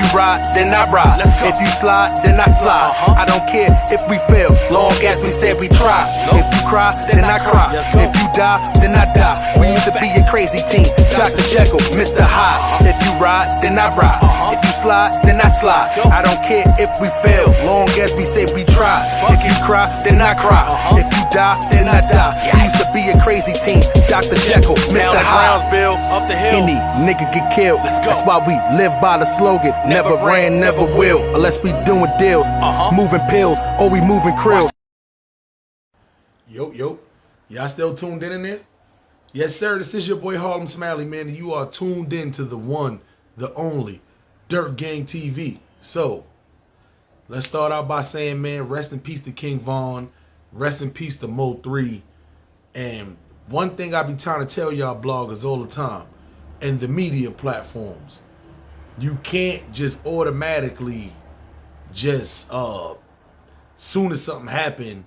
you ride, then I ride. If you slide, then I slide. I don't care if we fail, long as we said we try. If you cry, then I cry. If you die, then I die. We used to be a crazy team, Dr. Jekyll, Mr. Hyde. If you ride, then I ride. If you slide, then I slide. I don't care if we fail, long as we say we try. If you cry, then I cry. If you die, then I die. We used to be a crazy team, Dr. Jekyll, Mr. Hyde. Up the hill. Any nigga get killed. That's why we live by the slogan, never ran, never will, unless we doing deals, moving pills, or we moving krills. Yo, y'all still tuned in there? Yes, sir, this is your boy Harlem Smiley, man, and you are tuned in to the one, the only, Dirt Gang TV. So, let's start out by saying, man, rest in peace to King Von, rest in peace to Mo 3, and one thing I be trying to tell y'all bloggers all the time, and the media platforms, you can't just automatically just, soon as something happen,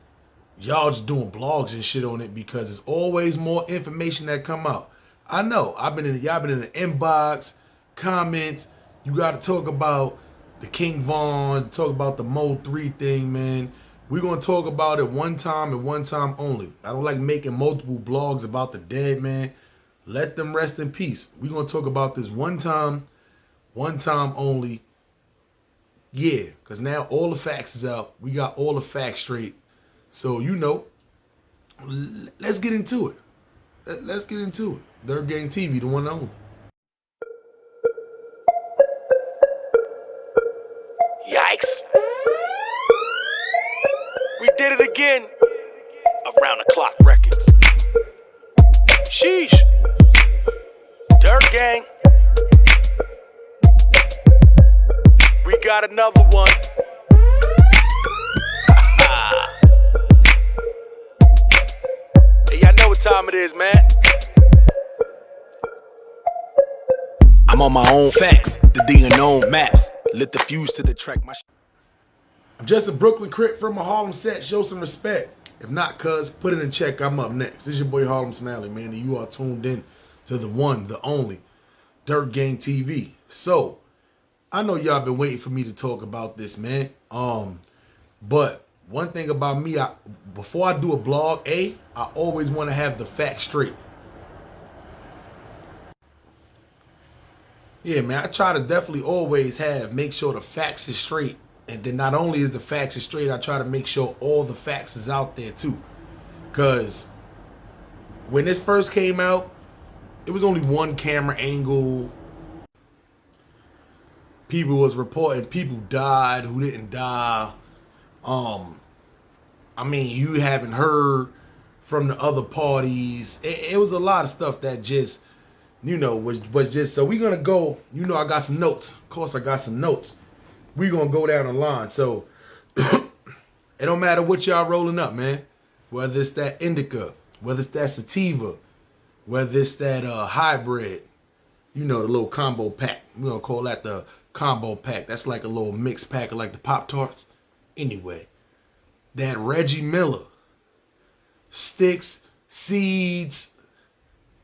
y'all just doing blogs and shit on it, because there's always more information that come out. I know, y'all been in the inbox, comments, you got to talk about the King Von, talk about the Mo 3 thing, man. We're going to talk about it one time and one time only. I don't like making multiple blogs about the dead, man. Let them rest in peace. We're going to talk about this one time only. Yeah, because now all the facts is out. We got all the facts straight. So, you know, let's get into it. Let's get into it. Dirt Gang TV, the one and only. Yikes. We did it again. Around the Clock Records. Sheesh. Dirt Gang. We got another one. Hey, y'all know what time it is, man. I'm on my own facts, the D unknown maps. Lit the fuse to the track. I'm just a Brooklyn Crip from a Harlem set. Show some respect. If not, cuz, put it in check. I'm up next. This is your boy Harlem Smiley, man, and you are tuned in to the one, the only, Dirt Gang TV. So, I know y'all been waiting for me to talk about this, man. But one thing about me, before I do a blog, I always want to have the facts straight. Yeah, man, I try to definitely always make sure the facts is straight. And then not only is the facts is straight, I try to make sure all the facts is out there too. Because when this first came out, it was only one camera angle. People was reporting people died who didn't die. I mean, you haven't heard from the other parties. It was a lot of stuff that just, you know, was just, so we're going to go, you know, I got some notes. Of course, I got some notes. We're going to go down the line. So, it don't matter what y'all rolling up, man. Whether it's that indica, whether it's that sativa, whether it's that hybrid, you know, the little combo pack. We're going to call that the combo pack. That's like a little mixed pack of like the Pop-Tarts. Anyway, that Reggie Miller, sticks, seeds,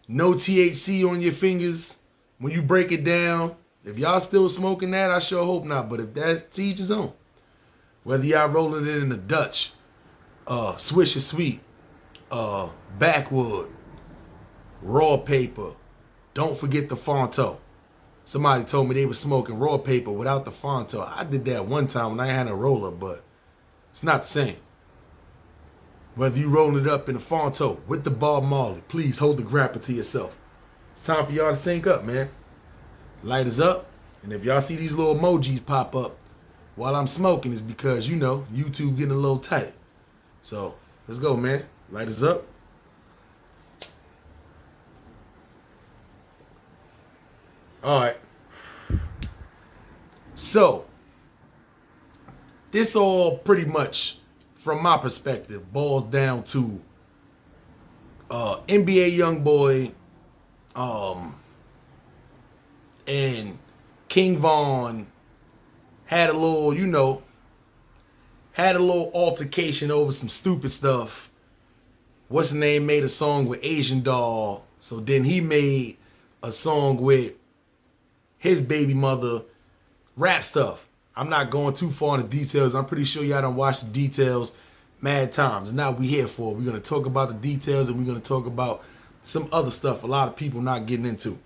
no THC on your fingers. When you break it down, if y'all still smoking that, I sure hope not. But if that's each his own. Whether y'all rolling it in the Dutch, Swisher Sweet, Backwood, Raw Paper, don't forget the Fonto. Somebody told me they were smoking raw paper without the Fonto. I did that one time when I had a roller, but it's not the same. Whether you rolling it up in the Fonto with the Bob Marley, please hold the grapper to yourself. It's time for y'all to sync up, man. Light is up, and if y'all see these little emojis pop up while I'm smoking, it's because, you know, YouTube getting a little tight. So, let's go, man. Light is up. All right. So, this all pretty much, from my perspective, boils down to NBA YoungBoy and King Von had a little, you know, altercation over some stupid stuff. What's the name made a song with Asian Doll. So then he made a song with his baby mother, rap stuff. I'm not going too far into details. I'm pretty sure y'all done watched the details mad times. Now we here for it. We're going to talk about the details, and we're going to talk about some other stuff a lot of people not getting into.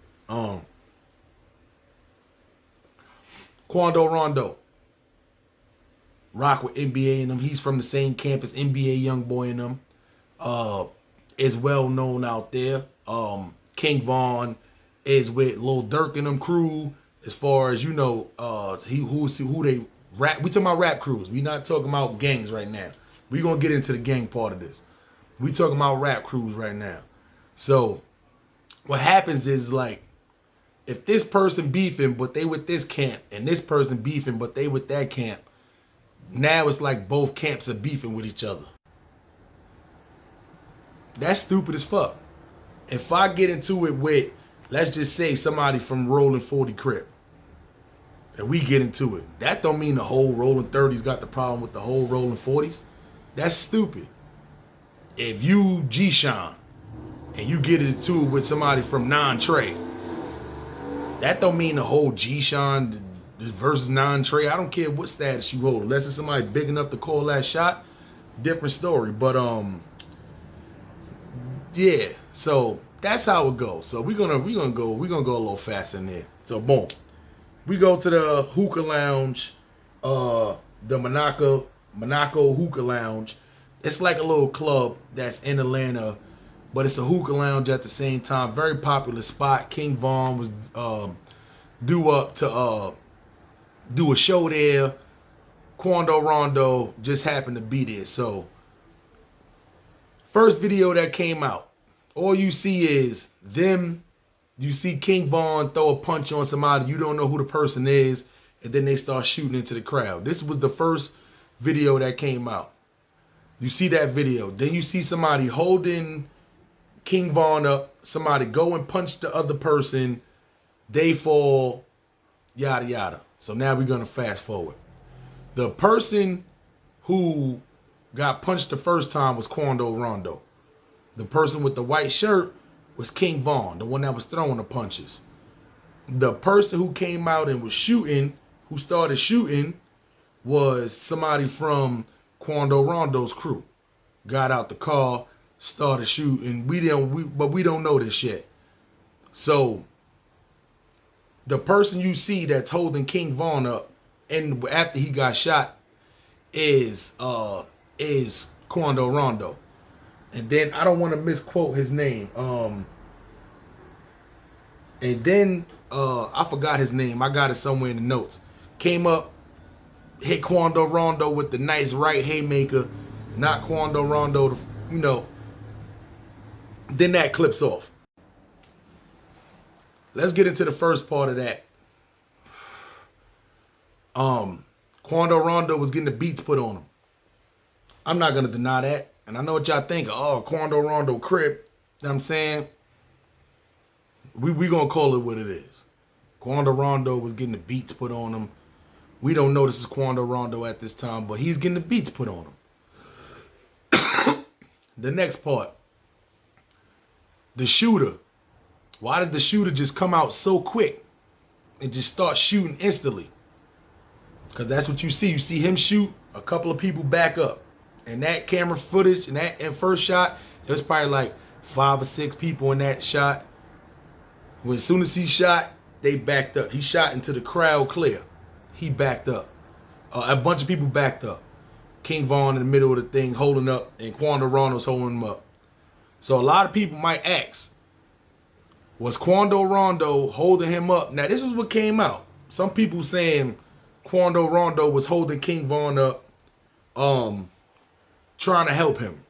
Quando Rondo. Rock with NBA and them. He's from the same campus, NBA young boy and them. Is well known out there. King Von is with Lil Durk and them crew. As far as you know, who they rap. We talking about rap crews. We not talking about gangs right now. We gonna get into the gang part of this. We talking about rap crews right now. So what happens is, like, if this person beefing but they with this camp, and this person beefing but they with that camp, now it's like both camps are beefing with each other. That's stupid as fuck. If I get into it with, let's just say, somebody from Rolling 40 Crip, and we get into it, that don't mean the whole Rolling 30s got the problem with the whole Rolling 40s. That's stupid. If you G-Sean and you get into it with somebody from Non-Trey, that don't mean the whole G-Sean versus Non-Trey. I don't care what status you hold. Unless it's somebody big enough to call that shot, different story. But yeah, so that's how it goes. So we're gonna go a little fast in there. So boom, we go to the hookah lounge, the Monaco hookah lounge. It's like a little club that's in Atlanta, but it's a hookah lounge at the same time. Very popular spot. King Von was due up to do a show there. Quando Rondo just happened to be there. So first video that came out, all you see is them. You see King Von throw a punch on somebody. You don't know who the person is. And then they start shooting into the crowd. This was the first video that came out. You see that video. Then you see somebody holding King Von up. Somebody go and punch the other person. They fall. Yada, yada. So now we're going to fast forward. The person who got punched the first time was Quando Rondo. The person with the white shirt was King Von, the one that was throwing the punches. The person who came out and was shooting, who started shooting, was somebody from Quando Rondo's crew. Got out the car, started shooting. But we don't know this yet. So the person you see that's holding King Von up, and after he got shot, is Quando Rondo. And then I don't want to misquote his name. And then I forgot his name. I got it somewhere in the notes. Came up, hit Quando Rondo with the nice right haymaker, knocked Quando Rondo, then that clips off. Let's get into the first part of that. Quando Rondo was getting the beats put on him. I'm not going to deny that. And I know what y'all think. Oh, Quando Rondo crib. You know what I'm saying? We going to call it what it is. Quando Rondo was getting the beats put on him. We don't know this is Quando Rondo at this time, but he's getting the beats put on him. The next part. The shooter. Why did the shooter just come out so quick and just start shooting instantly? Because that's what you see. You see him shoot, a couple of people back up. And that camera footage and that first shot, there was probably like 5 or 6 people in that shot. When as soon as he shot, they backed up. He shot into the crowd clear. He backed up. A bunch of people backed up. King Von in the middle of the thing holding up, and Quando Rondo's holding him up. So a lot of people might ask, was Quando Rondo holding him up? Now this is what came out. Some people saying Quando Rondo was holding King Von up, trying to help him.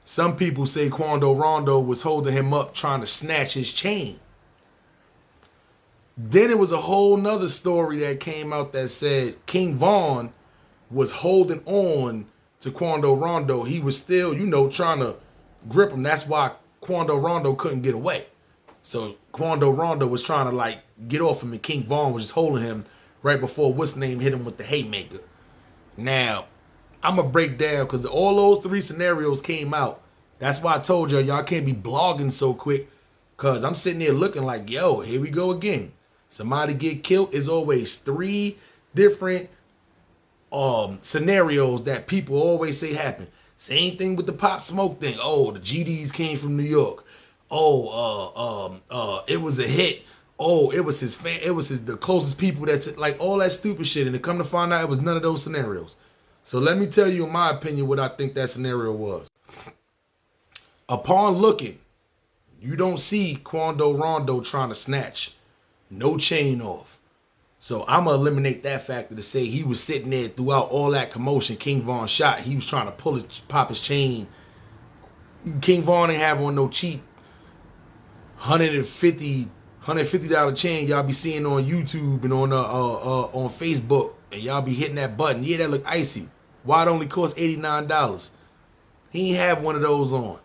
Some people say Quando Rondo was holding him up trying to snatch his chain. Then it was a whole nother story that came out that said King Von was holding on to Quando Rondo. He was still, trying to grip him. That's why Quando Rondo couldn't get away. So Quando Rondo was trying to get off him, and King Von was just holding him right before what's name hit him with the haymaker. Now, I'm going to break down because all those 3 scenarios came out. That's why I told y'all can't be blogging so quick, because I'm sitting there looking like, yo, here we go again. Somebody get killed, it's always 3 different scenarios that people always say happen. Same thing with the Pop Smoke thing. Oh, the GDs came from New York. Oh, it was a hit. Oh, it was his fan. It was the closest people. That's like all that stupid shit. And to come to find out, it was none of those scenarios. So let me tell you, in my opinion, what I think that scenario was. Upon looking, you don't see Quando Rondo trying to snatch no chain off. So I'm going to eliminate that factor to say he was sitting there throughout all that commotion. King Von shot. He was trying to pop his chain. King Von ain't have on no cheap $150 chain y'all be seeing on YouTube and on Facebook, and y'all be hitting that button. Yeah, that look icy. Why it only cost $89? He ain't have one of those on. You know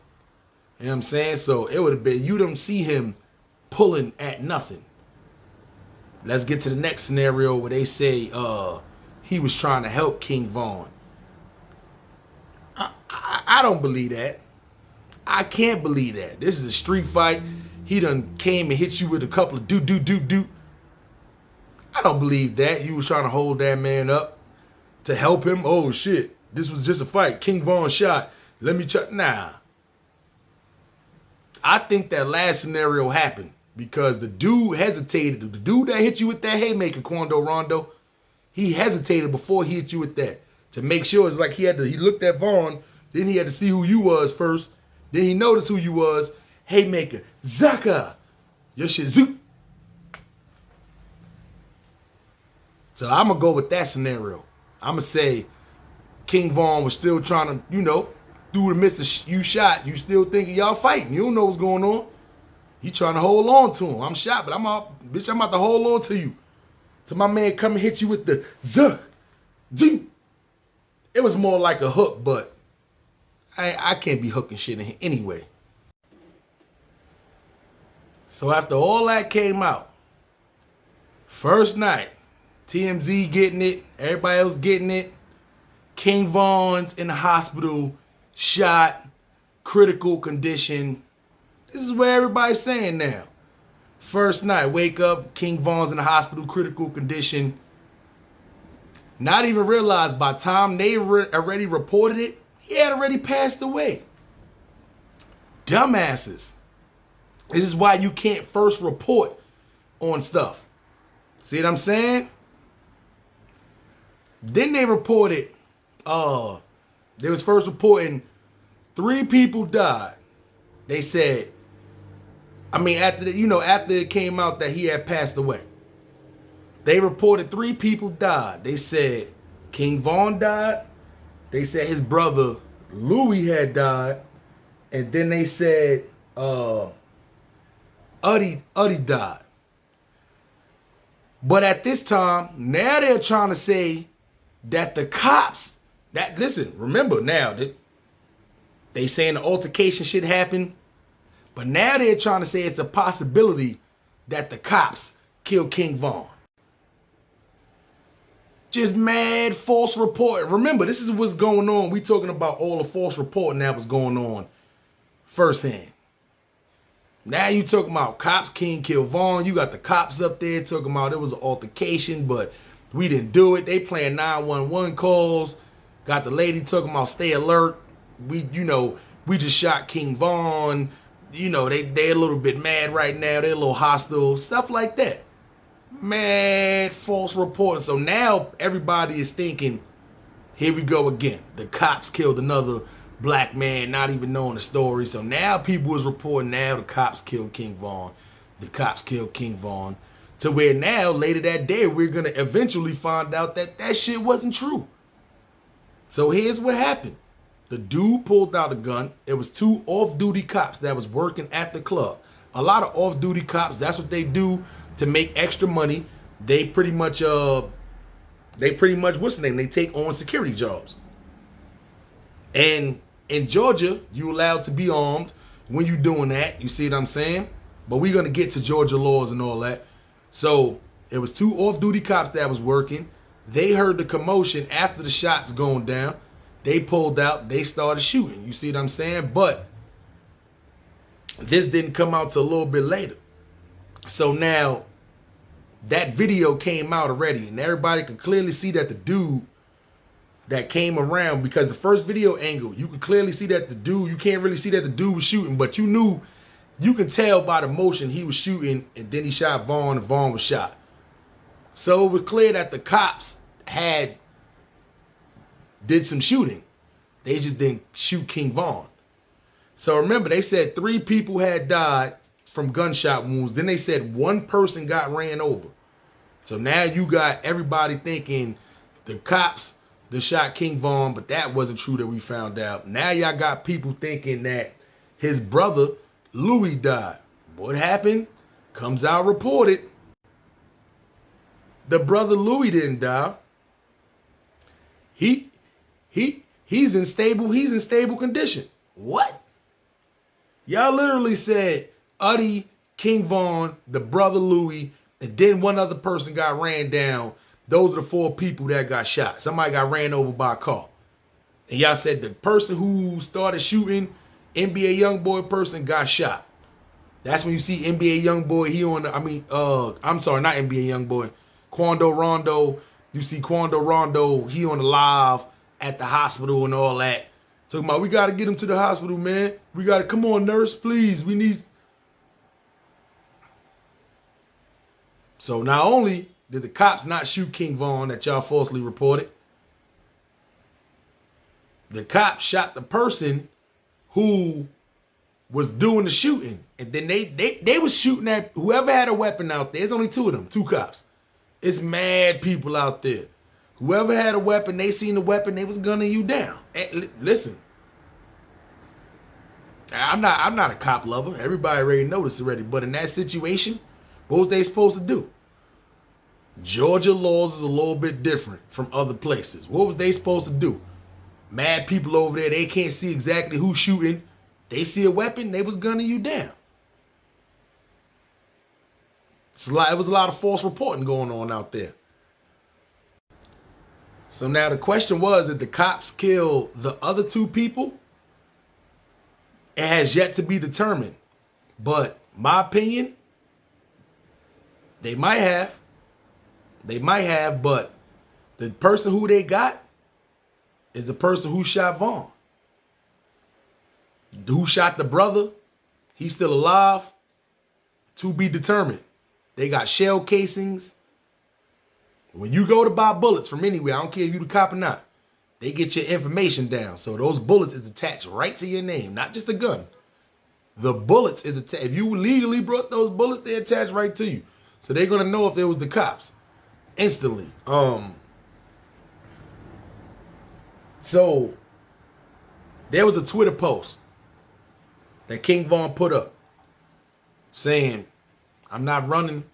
what I'm saying? So it would have been, you don't see him pulling at nothing. Let's get to the next scenario where they say he was trying to help King Von. I don't believe that. I can't believe that. This is a street fight. He done came and hit you with a couple of do. I don't believe that. He was trying to hold that man up to help him. Oh, shit. This was just a fight. King Von shot. Let me check. Nah. I think that last scenario happened because the dude hesitated. The dude that hit you with that haymaker, Quando Rondo, he hesitated before he hit you with that to make sure. It's like he looked at Vaughn, then he had to see who you was first. Then he noticed who you was. Haymaker, Zaka, your shit zoop. So I'm going to go with that scenario. I'm going to say King Von was still trying to, through the midst of you shot, you still thinking y'all fighting. You don't know what's going on. He trying to hold on to him. I'm shot, but I'm about to hold on to you. So my man come and hit you with the zuh, zoop. It was more like a hook, but I can't be hooking shit in here anyway. So after all that came out, first night, TMZ getting it, everybody else getting it. King Von's in the hospital, shot, critical condition. This is what everybody's saying now. First night, wake up, King Von's in the hospital, critical condition. Not even realized by the time they already reported it, he had already passed away. Dumbasses. This is why you can't first report on stuff. See what I'm saying? Then they reported, they was first reporting 3 people died. They said, after it came out that he had passed away. They reported 3 people died. They said King Von died. They said his brother Louis had died. And then they said Uddy died. But at this time, now they're trying to say that the cops, remember now, that they saying the altercation shit happened, but now they're trying to say it's a possibility that the cops killed King Von. Just mad false reporting. Remember, this is what's going on. We talking about all the false reporting that was going on firsthand. Now you talking about cops, King killed Von. You got the cops up there talking about it was an altercation, but we didn't do it. They playing 911 calls. Got the lady talking about stay alert. We just shot King Von. They a little bit mad right now. They're a little hostile. Stuff like that. Mad false reporting. So now everybody is thinking, here we go again. The cops killed another black man, not even knowing the story. So now people is reporting now the cops killed King Von. The cops killed King Von. To where now, later that day, we're going to eventually find out that that shit wasn't true. So here's what happened. The dude pulled out a gun. It was 2 off-duty cops that was working at the club. A lot of off-duty cops, that's what they do to make extra money. They pretty much, what's the name? They take on security jobs. And in Georgia, you allowed to be armed when you're doing that. You see what I'm saying? But we're going to get to Georgia laws and all that. So it was 2 off-duty cops that was working. They heard the commotion after the shots going down. They pulled out. They started shooting. You see what I'm saying? But this didn't come out till a little bit later. So now that video came out already, and everybody could clearly see that the dude that came around, because the first video angle, you can clearly see that the dude, you can't really see that the dude was shooting, but you can tell by the motion he was shooting, and then he shot Vaughn, and Vaughn was shot. So it was clear that the cops did some shooting. They just didn't shoot King Vaughn. So remember, they said 3 people had died from gunshot wounds. Then they said 1 person got ran over. So now you got everybody thinking the cops that shot King Vaughn, but that wasn't true that we found out. Now y'all got people thinking that his brother, Louis, died. What happened? Comes out reported. The brother Louis didn't die. He's in stable condition. What? Y'all literally said Uddy, King Vaughn, the brother Louis, and then 1 other person got ran down. Those are the 4 people that got shot. Somebody got ran over by a car. And y'all said the person who started shooting, NBA Youngboy person, got shot. That's when you see NBA Youngboy, I'm sorry, not NBA Youngboy, Quando Rondo. You see Quando Rondo, he on the live at the hospital and all that. Talking about, we got to get him to the hospital, man. We got to, come on, nurse, please. We need. So not only did the cops not shoot King Vaughn that y'all falsely reported, the cops shot the person who was doing the shooting. And then they was shooting at whoever had a weapon out there. There's only 2 of them, 2 cops. It's mad people out there. Whoever had a weapon, they seen the weapon, they was gunning you down. And listen, I'm not a cop lover. Everybody already noticed already. But in that situation, what was they supposed to do? Georgia laws is a little bit different from other places. What was they supposed to do? Mad people over there, they can't see exactly who's shooting. They see a weapon, they was gunning you down. It was a lot of false reporting going on out there. So now the question was, did the cops kill the other 2 people? It has yet to be determined. But my opinion, they might have. They might have, but the person who they got is the person who shot Vaughn. Who shot the brother? He's still alive. To be determined. They got shell casings. When you go to buy bullets from anywhere, I don't care if you the cop or not, they get your information down. So those bullets is attached right to your name, not just the gun. The bullets is attached. If you legally brought those bullets, they attached right to you. So they're gonna know if it was the cops instantly. So there was a Twitter post that King Vaughn put up saying, I'm not running,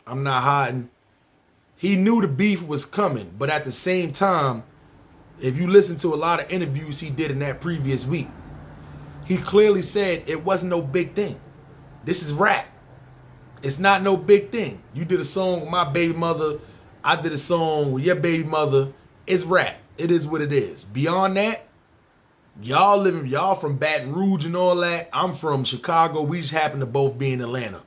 I'm not hiding. He knew the beef was coming, but at the same time, if you listen to a lot of interviews he did in that previous week, he clearly said it wasn't no big thing. This is rap. It's not no big thing. You did a song with my baby mother. I did a song with your baby mother. It's rap. It is what it is. Beyond that, y'all from Baton Rouge and all that. I'm from Chicago. We just happen to both be in Atlanta.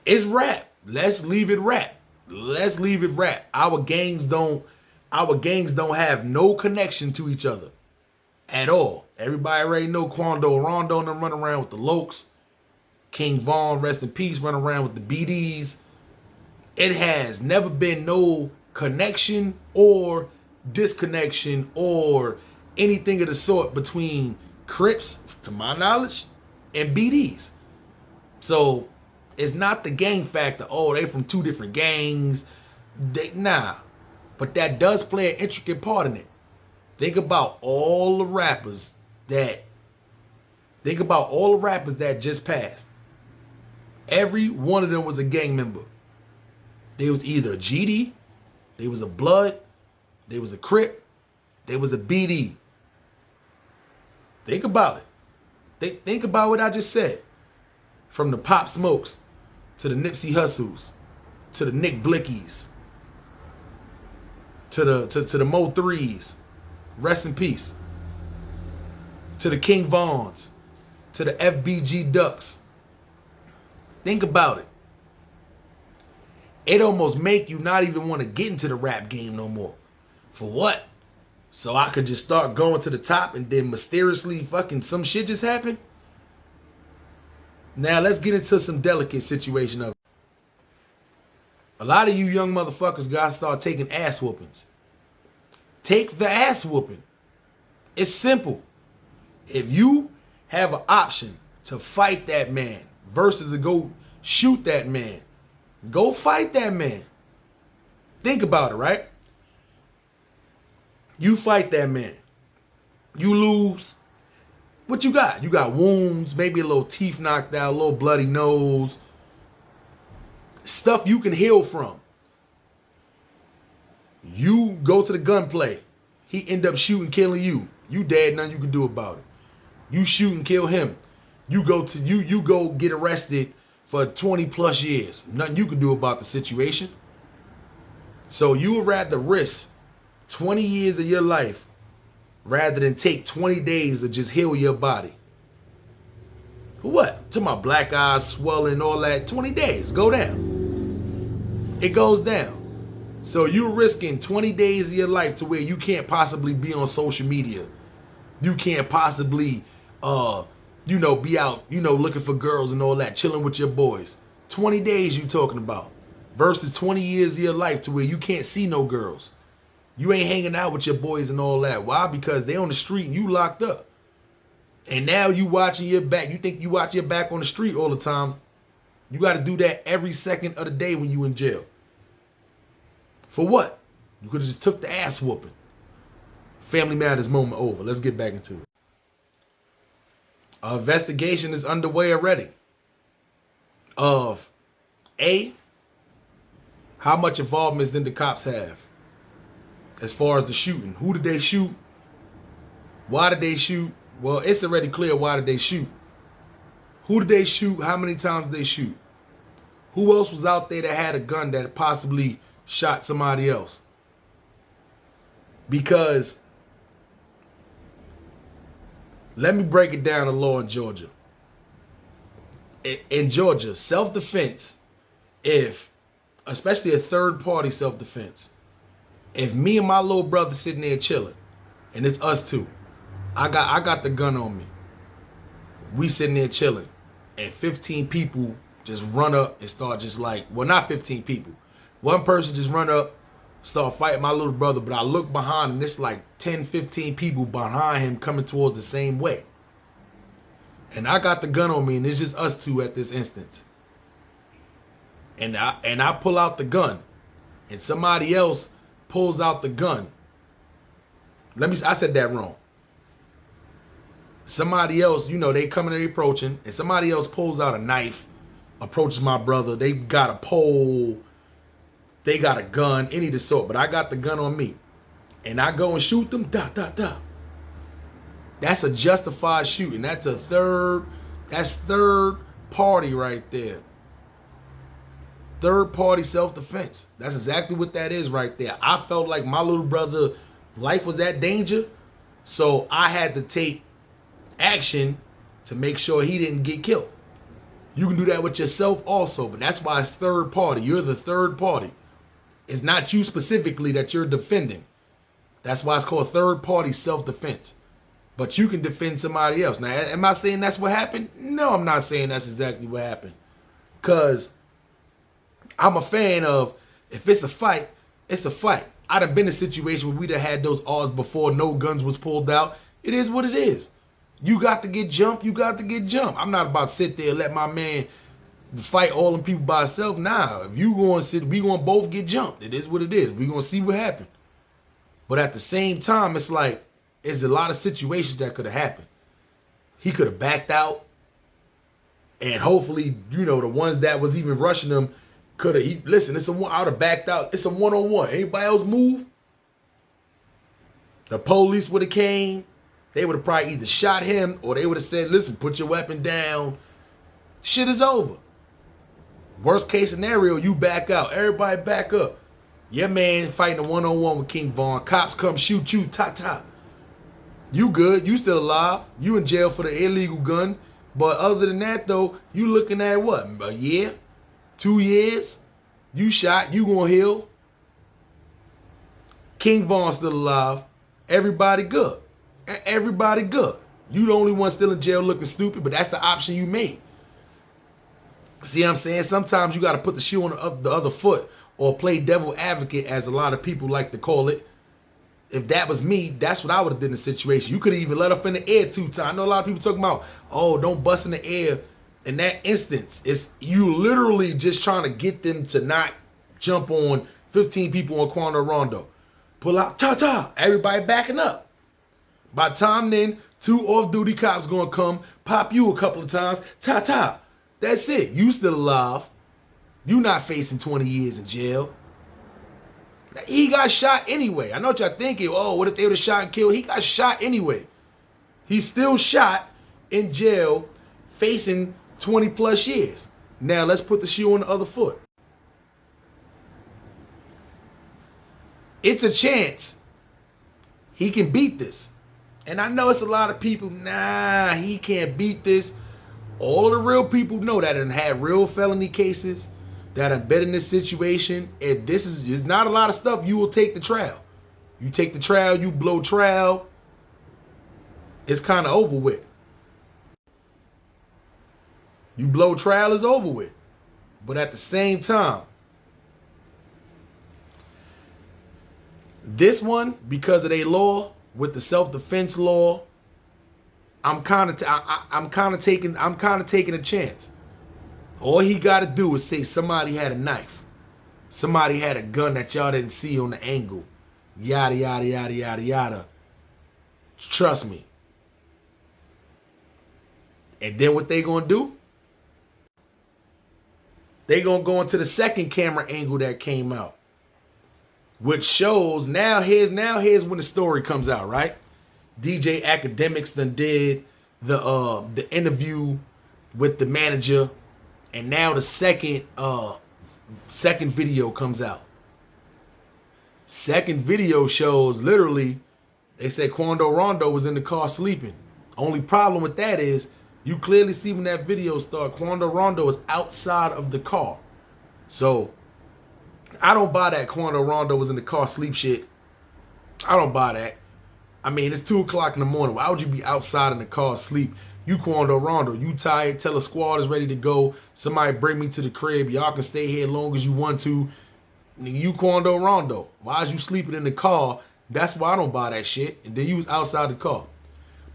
It's rap. Let's leave it rap. Let's leave it rap. Our gangs don't have no connection to each other at all. Everybody already know Quando Rondo and them run around with the Lokes. King Vaughn, rest in peace, run around with the BDs. It has never been no connection or disconnection or anything of the sort between Crips, to my knowledge, and BDs. So it's not the gang factor. Oh, they from 2 different gangs. Nah. But that does play an intricate part in it. Think about all the rappers that just passed. Every one of them was a gang member. They was either a GD, they was a Blood, they was a Crip, they was a BD. Think about it. Think about what I just said. From the Pop Smokes to the Nipsey Hussles to the Nick Blickies to the Mo 3s, rest in peace, to the King Vaughns, to the FBG Ducks. Think about it. It almost make you not even want to get into the rap game no more. For what? So I could just start going to the top and then mysteriously fucking some shit just happen? Now let's get into some delicate situation of it. A lot of you young motherfuckers gotta start taking ass whoopings. Take the ass whooping. It's simple. If you have an option to fight that man versus to go shoot that man, go fight that man. Think about it, right? You fight that man. You lose. What you got? You got wounds, maybe a little teeth knocked out, a little bloody nose. Stuff you can heal from. You go to the gunplay. He end up shooting, killing you. You dead, nothing you can do about it. You shoot and kill him. You go get arrested for 20 plus years. Nothing you can do about the situation. So you would rather risk 20 years of your life rather than take 20 days to just heal your body. What? To my black eyes, swelling, all that. 20 days. Go down. It goes down. So you're risking 20 days of your life to where you can't possibly be on social media. You can't possibly, be out, looking for girls and all that, chilling with your boys. 20 days you talking about versus 20 years of your life to where you can't see no girls. You ain't hanging out with your boys and all that. Why? Because they on the street and you locked up. And now you watching your back. You think you watch your back on the street all the time. You got to do that every second of the day when you in jail. For what? You could have just took the ass whooping. Family Matters moment over. Let's get back into it. Investigation is underway already. Of A, how much involvement did the cops have? As far as the shooting. Who did they shoot? Why did they shoot? Well, it's already clear why did they shoot. Who did they shoot? How many times did they shoot? Who else was out there that had a gun that possibly shot somebody else? Because, let me break it down, the law in Georgia. In Georgia, self-defense, especially a third-party self-defense, if me and my little brother sitting there chilling, and it's us two, I got the gun on me. We sitting there chilling, and 15 people just run up and start just like, well, not 15 people. One person just run up, start fighting my little brother, but I look behind and it's like 10, 15 people behind him coming towards the same way. And I got the gun on me, and it's just us two at this instance. And I pull out the gun, and somebody else pulls out the gun. I said that wrong. Somebody else, they coming and approaching, and somebody else pulls out a knife, approaches my brother. They got a pole, they got a gun, any of the sort, but I got the gun on me. And I go and shoot them, That's a justified shooting. That's third party right there. Third party self-defense. That's exactly what that is right there. I felt like my little brother, life was at danger, so I had to take action to make sure he didn't get killed. You can do that with yourself also, but that's why it's third party. You're the third party. It's not you specifically that you're defending. That's why it's called third party self-defense. But you can defend somebody else. Now, am I saying that's what happened? No, I'm not saying that's exactly what happened. Because I'm a fan of, if it's a fight, it's a fight. I done been in a situation where we done had those odds before, no guns was pulled out. It is what it is. You got to get jumped, you got to get jumped. I'm not about to sit there and let my man fight all them people by himself. Nah, if you going to sit, we going to both get jumped. It is what it is. We going to see what happened. But at the same time, it's like, there's a lot of situations that could have happened. He could have backed out. And hopefully, the ones that was even rushing him could have, listen, I would have backed out. It's a one-on-one. Anybody else move? The police would have came. They would have probably either shot him or they would have said, listen, put your weapon down. Shit is over. Worst case scenario, you back out. Everybody back up. Your man fighting a one-on-one with King Von. Cops come shoot you. Ta-ta. You good. You still alive. You in jail for the illegal gun. But other than that, though, you looking at what? A year? 2 years? You shot, you gonna heal. King Von still alive. Everybody good. Everybody good. You the only one still in jail looking stupid, but that's the option you made. See what I'm saying? Sometimes you got to put the shoe on the other foot or play devil advocate, as a lot of people like to call it. If that was me, that's what I would have did in the situation. You could have even let off in the air 2 times. I know a lot of people talking about, oh, don't bust in the air. In that instance, it's you literally just trying to get them to not jump on 15 people on Quando Rondo. Pull out, ta-ta, everybody backing up. By the time then, 2 off-duty cops gonna come, pop you a couple of times, ta-ta. That's it. You still alive. You not facing 20 years in jail. He got shot anyway. I know what y'all thinking. Oh, what if they would have shot and killed? He got shot anyway. He's still shot in jail facing 20 plus years. Now let's put the shoe on the other foot. It's a chance he can beat this. And I know it's a lot of people, nah, he can't beat this. All the real people know that and have real felony cases that have been in this situation. And this is not a lot of stuff you will take the trial. You take the trial, you blow trial, it's kind of over with. You blow trial, is over with. But at the same time, this one, because of their law, with the self-defense law, I'm kind of taking a chance. All he got to do is say somebody had a knife, somebody had a gun that y'all didn't see on the angle, yada yada yada yada yada. Trust me. And then what they gonna do? They gonna go into the second camera angle that came out, which shows here's when the story comes out, right? DJ Academics done did the interview with the manager, and now the second video comes out. Second video shows literally, they said Quando Rondo was in the car sleeping. Only problem with that is you clearly see when that video starts, Quando Rondo is outside of the car. So I don't buy that Quando Rondo was in the car sleep shit. I don't buy that. I mean, it's 2 o'clock in the morning. Why would you be outside in the car asleep? You Quando Rondo. You tired. Tell a squad is ready to go. Somebody bring me to the crib. Y'all can stay here as long as you want to. You Quando Rondo. Why is you sleeping in the car? That's why I don't buy that shit. And then you was outside the car.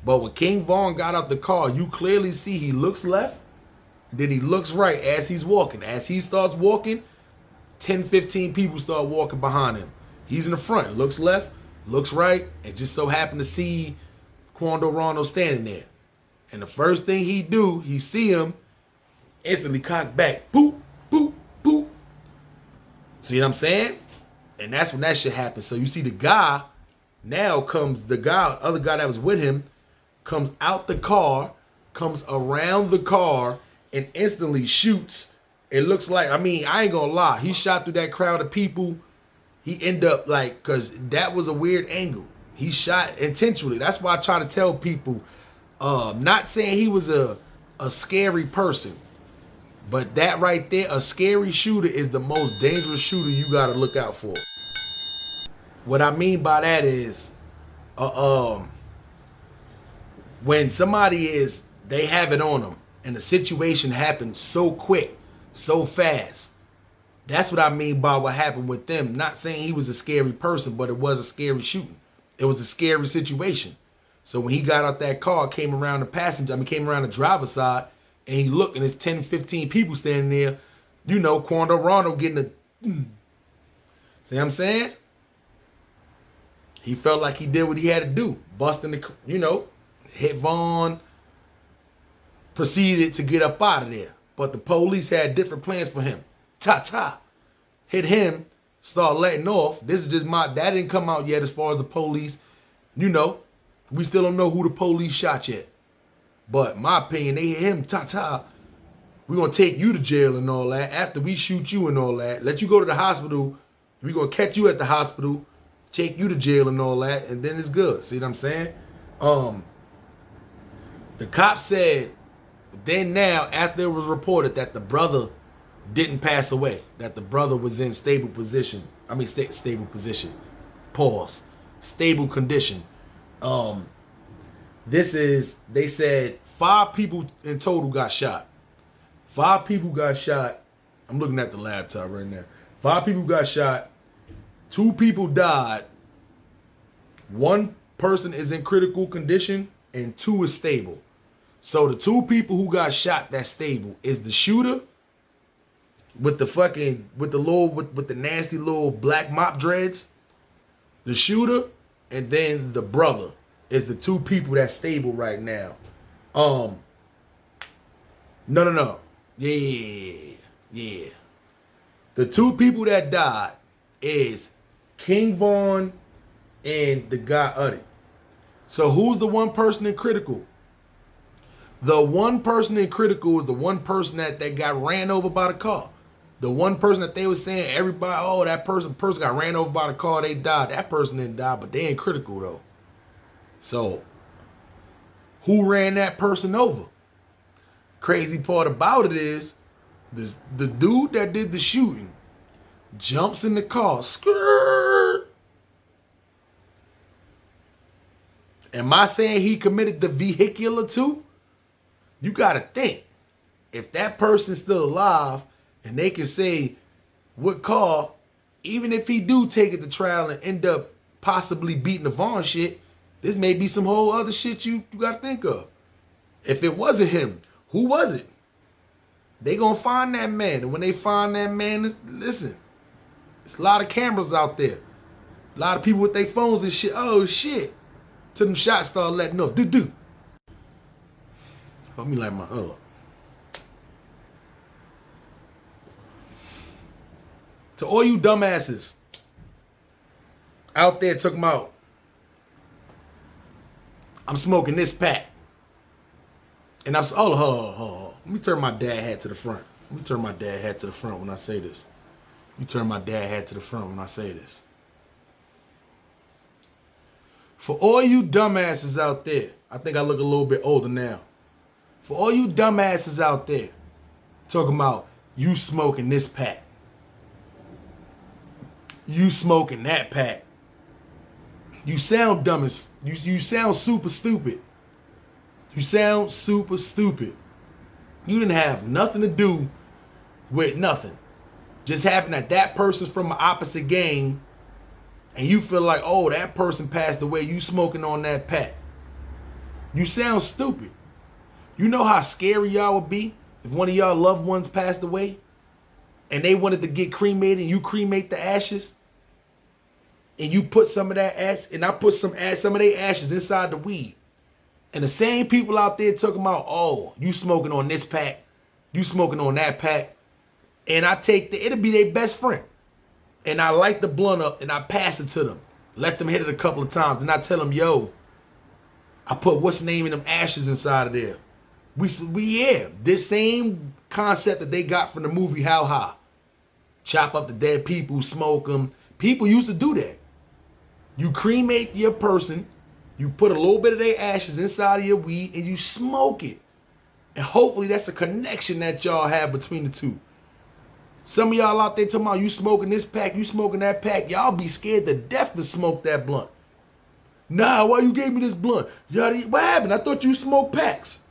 But when King Von got out the car, you clearly see he looks left. Then he looks right as he's walking. As he starts walking, 10, 15 people start walking behind him. He's in the front. Looks left. Looks right, and just so happened to see Quando Rondo standing there. And the first thing he do, he see him, instantly cock back. Boop, boop, boop. See what I'm saying? And that's when that shit happens. So you see the guy, now comes the guy, other guy that was with him, comes out the car, comes around the car, and instantly shoots. It looks like, I mean, I ain't gonna lie, he shot through that crowd of people. He ended up like, because that was a weird angle. He shot intentionally. That's why I try to tell people, not saying he was a scary person, but that right there, a scary shooter is the most dangerous shooter you got to look out for. What I mean by that is, when somebody they have it on them, and the situation happens so quick, so fast. That's what I mean by what happened with them. Not saying he was a scary person, but it was a scary shooting. It was a scary situation. So when he got out that car, came around came around the driver's side, and he looked, and there's 10, 15 people standing there, you know, Quando Rondo getting see what I'm saying? He felt like he did what he had to do. Busting hit Vaughn, proceeded to get up out of there. But the police had different plans for him. Ta-ta. Hit him, start letting off. This is just that didn't come out yet as far as the police. We still don't know who the police shot yet. But my opinion, they hit him, ta-ta. We're going to take you to jail and all that. After we shoot you and all that, let you go to the hospital. We're going to catch you at the hospital, take you to jail and all that, and then it's good. See what I'm saying? The cop said, then now, after it was reported that the brother didn't pass away. That the brother was in stable position. I mean, stable position. Pause. Stable condition. This is, they said 5 people in total got shot. 5 people got shot. I'm looking at the laptop right now. 5 people got shot. 2 people died. 1 person is in critical condition and 2 is stable. So the 2 people who got shot that's stable is the shooter with the fucking, with the nasty little black mop dreads. The shooter and then the brother is the 2 people that's stable right now. No. Yeah. The 2 people that died is King Von and the guy Uddy. So who's the 1 person in critical? The 1 person in critical is the 1 person that got ran over by the car. The 1 person that they were saying, everybody, oh, that person got ran over by the car, they died. That person didn't die, but they ain't critical though. So who ran that person over? Crazy part about it is the dude that did the shooting jumps in the car. Skirt. Am I saying he committed the vehicular too? You got to think. If that person's still alive and they can say what car, even if he do take it to trial and end up possibly beating the Vaughn shit, this may be some whole other shit you got to think of. If it wasn't him, who was it? They gonna find that man. And when they find that man, listen, there's a lot of cameras out there. A lot of people with their phones and shit. Oh, shit. Till them shots start letting off. Do. Let me light my up. To all you dumbasses out there talking about, I'm smoking this pack. And I'm, hold on. Let me turn my dad hat to the front. Let me turn my dad hat to the front when I say this. Let me turn my dad hat to the front when I say this. For all you dumbasses out there, I think I look a little bit older now. For all you dumbasses out there talking about you smoking this pack, you smoking that pack, you sound dumb as, you sound super stupid. You sound super stupid. You didn't have nothing to do with nothing. Just happened that person's from the opposite gang and you feel like, oh, that person passed away, you smoking on that pack. You sound stupid. You know how scary y'all would be if one of y'all loved ones passed away and they wanted to get cremated and you cremate the ashes and you put some of that ash, and I put some of their ashes inside the weed. And the same people out there talking about, oh, you smoking on this pack, you smoking on that pack. And I take it'll be their best friend. And I light the blunt up and I pass it to them. Let them hit it a couple of times. And I tell them, yo, I put what's the name in them ashes inside of there. Yeah, this same concept that they got from the movie How High. Chop up the dead people, smoke them. People used to do that. You cremate your person, you put a little bit of their ashes inside of your weed and you smoke it. And hopefully that's a connection that y'all have between the two. Some of y'all out there talking about you smoking this pack, you smoking that pack. Y'all be scared to death to smoke that blunt. Nah, why you gave me this blunt? What happened? I thought you smoked packs.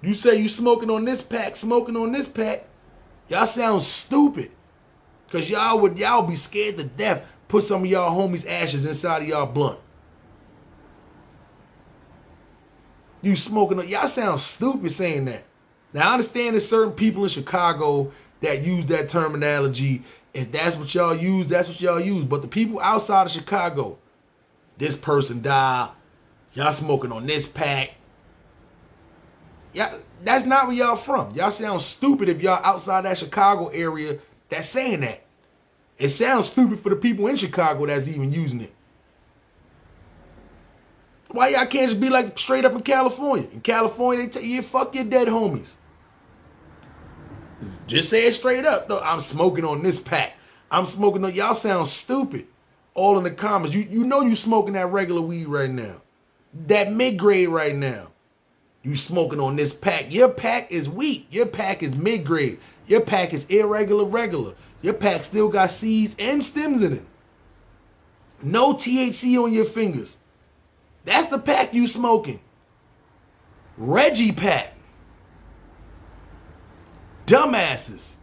You say you smoking on this pack, smoking on this pack. Y'all sound stupid. Cause y'all be scared to death. Put some of y'all homies' ashes inside of y'all blunt. You smoking, y'all sound stupid saying that. Now I understand there's certain people in Chicago that use that terminology. If that's what y'all use, that's what y'all use. But the people outside of Chicago, this person died, y'all smoking on this pack. Yeah, that's not where y'all from. Y'all sound stupid if y'all outside that Chicago area that's saying that. It sounds stupid for the people in Chicago that's even using it. Why y'all can't just be like straight up in California? In California, they tell you, fuck your dead homies. Just say it straight up. Though, I'm smoking on this pack. I'm smoking on, y'all sound stupid. All in the comments. You know you smoking that regular weed right now. That mid-grade right now. You smoking on this pack. Your pack is weak. Your pack is mid-grade. Your pack is irregular, regular. Your pack still got seeds and stems in it. No THC on your fingers. That's the pack you smoking. Reggie pack. Dumbasses.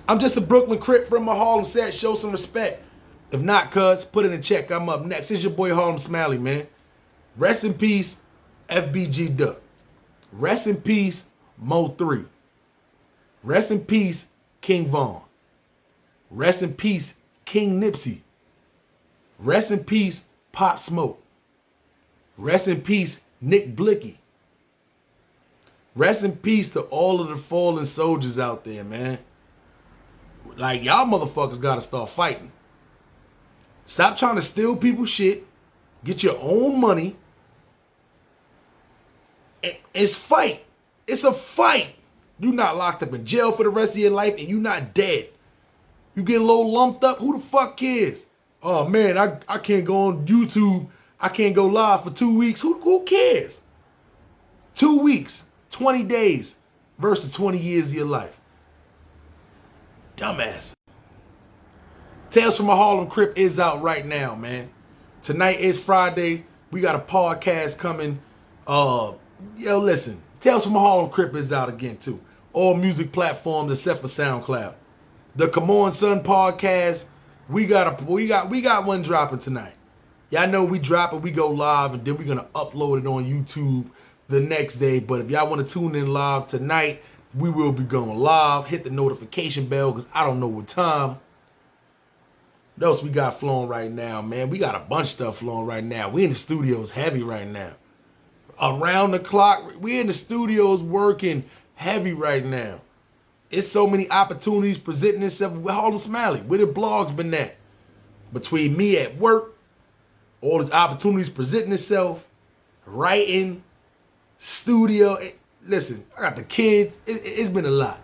I'm just a Brooklyn Crip from my Harlem set. Show some respect. If not, cuz, put in a check. I'm up next. It's your boy Harlem Smiley, man. Rest in peace, FBG Duck. Rest in peace, Mo 3. Rest in peace, King Von. Rest in peace, King Nipsey. Rest in peace, Pop Smoke. Rest in peace, Nick Blicky. Rest in peace to all of the fallen soldiers out there, man. Like, y'all motherfuckers gotta start fighting. Stop trying to steal people's shit. Get your own money. It's fight. It's a fight. You're not locked up in jail for the rest of your life and you're not dead. You get a little lumped up, who the fuck cares? Oh man, I can't go on YouTube. I can't go live for 2 weeks. Who cares? 2 weeks, 20 days versus 20 years of your life. Dumbass. Tales from a Harlem Crip is out right now, man. Tonight is Friday. We got a podcast coming. Yo, listen. Tales from a Harlem Crip is out again, too. All music platforms except for SoundCloud. The Come On Son podcast, we got one dropping tonight. Y'all know we drop it, we go live, and then we're gonna upload it on YouTube the next day. But if y'all want to tune in live tonight, we will be going live. Hit the notification bell because I don't know what time. What else we got flowing right now, man? We got a bunch of stuff flowing right now. We in the studios heavy right now. Around the clock, we in the studios working heavy right now. It's so many opportunities presenting itself with Harlem Smiley. Where the blogs been at? Between me at work, all these opportunities presenting itself, writing, studio. Listen, I got the kids. It's been a lot.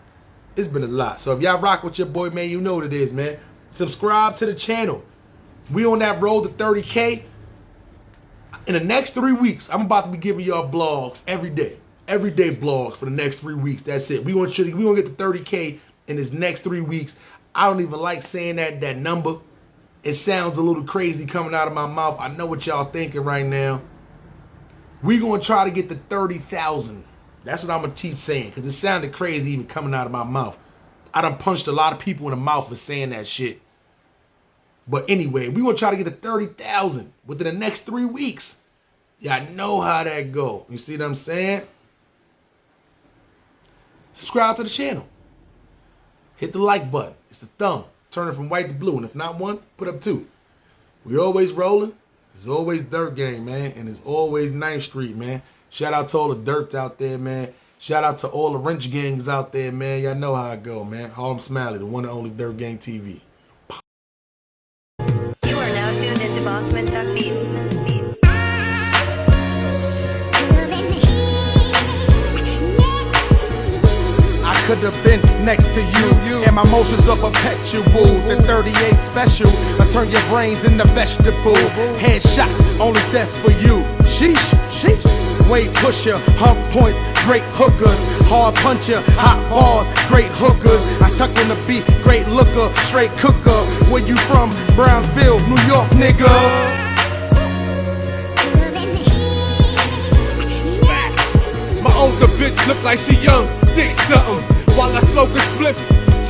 It's been a lot. So if y'all rock with your boy, man, you know what it is, man. Subscribe to the channel. We on that road to 30K. In the next 3 weeks, I'm about to be giving y'all blogs every day. Everyday blogs for the next 3 weeks. That's it. We gonna get to 30K in this next 3 weeks. I don't even like saying that number. It sounds a little crazy coming out of my mouth. I know what y'all thinking right now. We gonna try to get to 30,000. That's what I'm gonna keep saying because it sounded crazy even coming out of my mouth. I done punched a lot of people in the mouth for saying that shit. But anyway, we gonna try to get to 30,000 within the next 3 weeks. Y'all know how that go. You see what I'm saying? Subscribe to the channel. Hit the like button. It's the thumb. Turn it from white to blue. And if not one, put up 2. We always rolling. There's always Dirt Gang, man. And there's always 9th Street, man. Shout out to all the Dirts out there, man. Shout out to all the wrench gangs out there, man. Y'all know how it go, man. Harlem Smiley, the one and only Dirt Gang TV. You are now tuned into Bossman Tuck Beats. I could have been next to you, and my motions are perpetual. The 38 special, I turn your brains into vegetable. Headshots, only death for you. Sheesh, sheesh. Weight pusher, hump points, great hookers. Hard puncher, hot bars, great hookers. I tuck in the beat, great looker, straight cooker. Where you from? Brownsville, New York, nigga. My older bitch look like she young, thick something. While I smoke a spliff,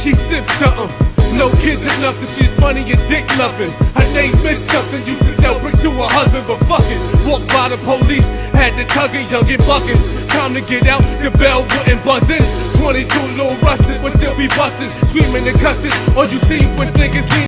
she sips something. No kids or nothing, she's money and dick loving. Her name meant something, used to sell bricks to her husband, but fuck it. Walked by the police, had to tug it, young and bucking. Time to get out, the bell wouldn't buzz in. 22 little rusted, would still be busting, screaming and cussing. All you see was niggas lean.